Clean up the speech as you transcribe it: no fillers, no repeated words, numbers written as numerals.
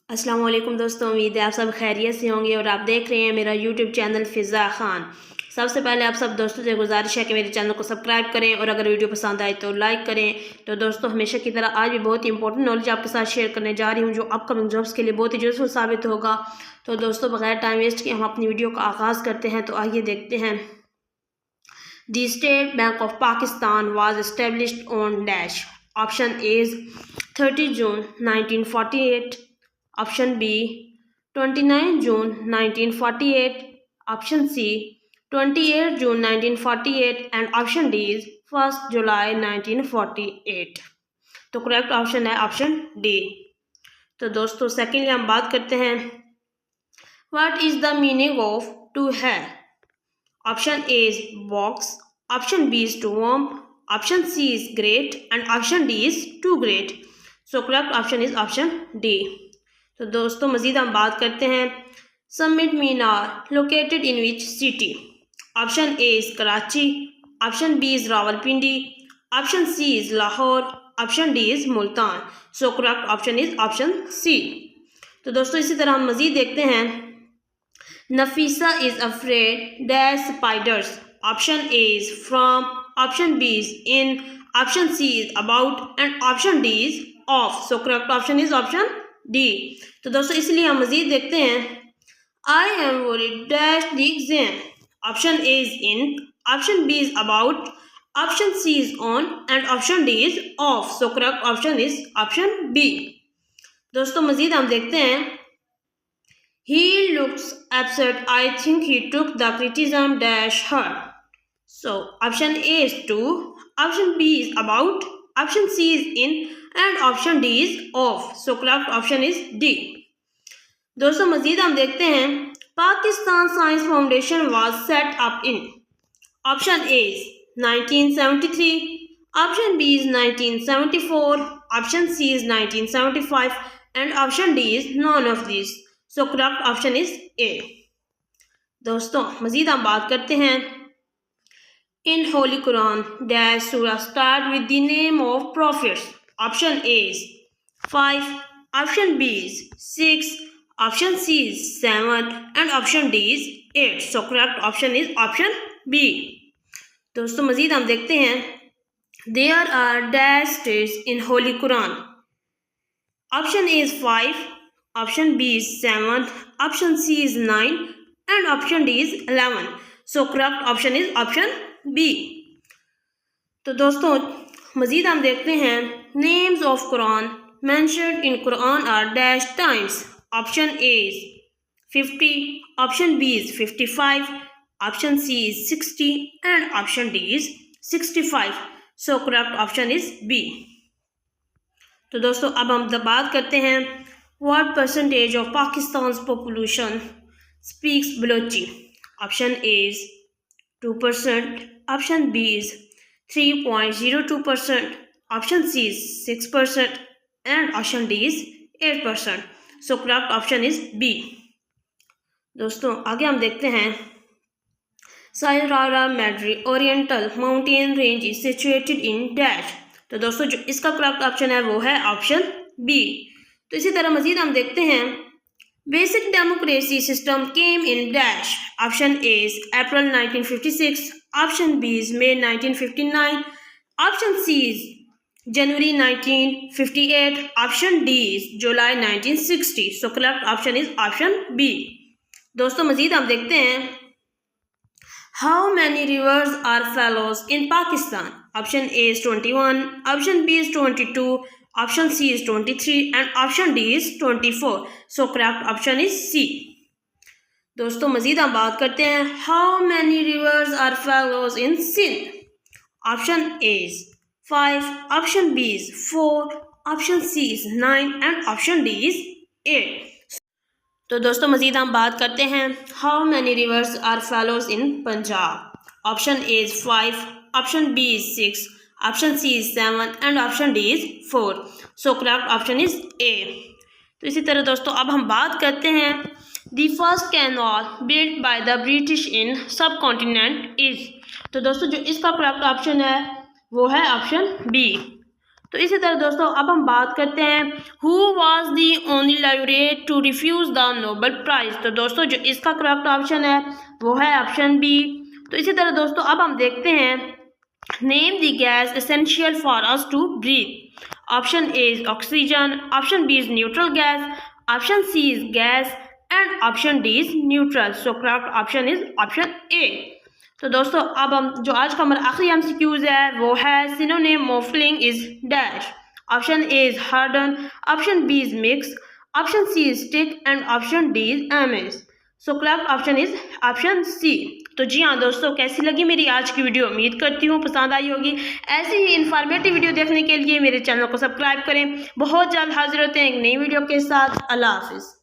अस्सलाम वालेकुम दोस्तों, उम्मीद है आप सब खैरियत से होंगे और आप देख रहे हैं मेरा यूट्यूब चैनल फ़िज़ा ख़ान। सबसे पहले आप सब दोस्तों से गुजारिश है कि मेरे चैनल को सब्सक्राइब करें और अगर वीडियो पसंद आए तो लाइक करें। तो दोस्तों, हमेशा की तरह आज भी बहुत ही इंपॉर्टेंट नॉलेज आपके साथ शेयर करने जा रही हूँ जो अपकमिंग जॉब्स के लिए बहुत ही यूज़फुल साबित होगा। तो दोस्तों, बगैर टाइम वेस्ट किए हम अपनी वीडियो का आगाज़ करते हैं। तो आइए देखते हैं। The State Bank of Pakistan was established on dash. Option A 30 June 1948, option B 29 June 1948, option C 28 June 1948 and option D 1 July 1948। तो करेक्ट ऑप्शन है ऑप्शन डी। तो दोस्तों, सेकेंडली हम बात करते हैं what is the meaning of to है। Option A is box, option B is to warm, option C is great and option D is too great. So correct option is option D. तो दोस्तों, मजीद हम बात करते हैं summit Minar located in which city. Option A is Karachi, option B is Rawalpindi, option C is Lahore, option D is Multan. So correct option is option C. तो दोस्तों, इसी तरह हम मजीद देखते हैं Nafisa is afraid dash spiders. Option A is from, option B is in, option C is about and option D is off. So correct option is option D. तो दोस्तों, इसलिए हम मजीद देखते हैं I am worried dash the exam. Option A is in, option B is about, option C is on and option D is off. So correct option is option B. दोस्तों, मजीद हम देखते हैं he looks upset. I think he took the criticism dash her. So option A is to, option B is about, option C is in and option D is off. So correct option is D. दोस्तों, मजीद हम देखते हैं Pakistan science foundation was set up in. Option A is 1973, option B is 1974, option C is 1975 and option D is none of this. So correct option is A. दोस्तों, मजीद हम बात करते हैं in Holy Quran dash surah start with the name of prophets. Option A is 5, option B is 6, option C is 7 and option D is 8। So correct option is option B. दोस्तों, मजीद हम देखते हैं there are dash states in Holy Quran. Option A is 5, option B is 7, option C is 9 and option D is 11. So correct option is option B. तो दोस्तों, मजीद हम देखते हैं names of Quran mentioned in Quran are dash times. Option A is 50, option B is 55, option C is 60 and option D is 65. So correct option is B. तो दोस्तों, अब हम बात करते हैं What percentage of Pakistan's population speaks Balochi? Option A is 2%, option B is 3.02%, option C is 6% and option D is 8%. So correct option is B. दोस्तों, आगे हम देखते हैं Sayurara Madri Oriental Mountain Range is situated in dash. तो दोस्तों, जो इसका correct option है वो है ऑप्शन बी। तो इसी तरह मजीद हम देखते हैं basic democracy system came in dash. Option A is April 1956, option B is May 1959, option C is January 1958, option D is July 1960। So correct option is option B. दोस्तों, मजीद हम देखते हैं how many rivers are flows in Pakistan. Option A is 21, option B is 22, option C is 23 and option D is 24. So correct option is C. दोस्तों, मजीद हम बात करते हैं how many rivers are flows in Sindh. Option A is 5, option B is 4, option C is 9 and option D is 8. तो दोस्तों, मजीद हम बात करते हैं how many rivers are flows in Punjab. Option A is 5, option B is 6, option C is 7 and option D is 4. So correct option is A. तो इसी तरह दोस्तों, अब हम बात करते हैं the first canal built by the British in subcontinent is. तो दोस्तों, जो इसका करेक्ट ऑप्शन है वो है ऑप्शन बी। तो इसी तरह दोस्तों अब हम बात करते हैं who was the only laureate to refuse the Nobel prize. तो दोस्तों जो इसका करेक्ट ऑप्शन है वो है ऑप्शन बी। तो इसी तरह दोस्तों अब हम देखते हैं name the gas essential for us to breathe. Option A is oxygen, option B is neutral gas, option C is gas and option D is neutral. So correct option is option A. तो दोस्तों अब हम जो आज का हमारा आखिरी MCQs है वो है synonym of filling is dash. Option A is harden, option B is mix, option C is stick and option D is amiss. So correct option is option C. तो जी हाँ दोस्तों, कैसी लगी मेरी आज की वीडियो? उम्मीद करती हूँ पसंद आई होगी। ऐसी ही इन्फॉर्मेटिव वीडियो देखने के लिए मेरे चैनल को सब्सक्राइब करें। बहुत जल्द हाजिर होते हैं एक नई वीडियो के साथ। अल्लाह हाफिज़।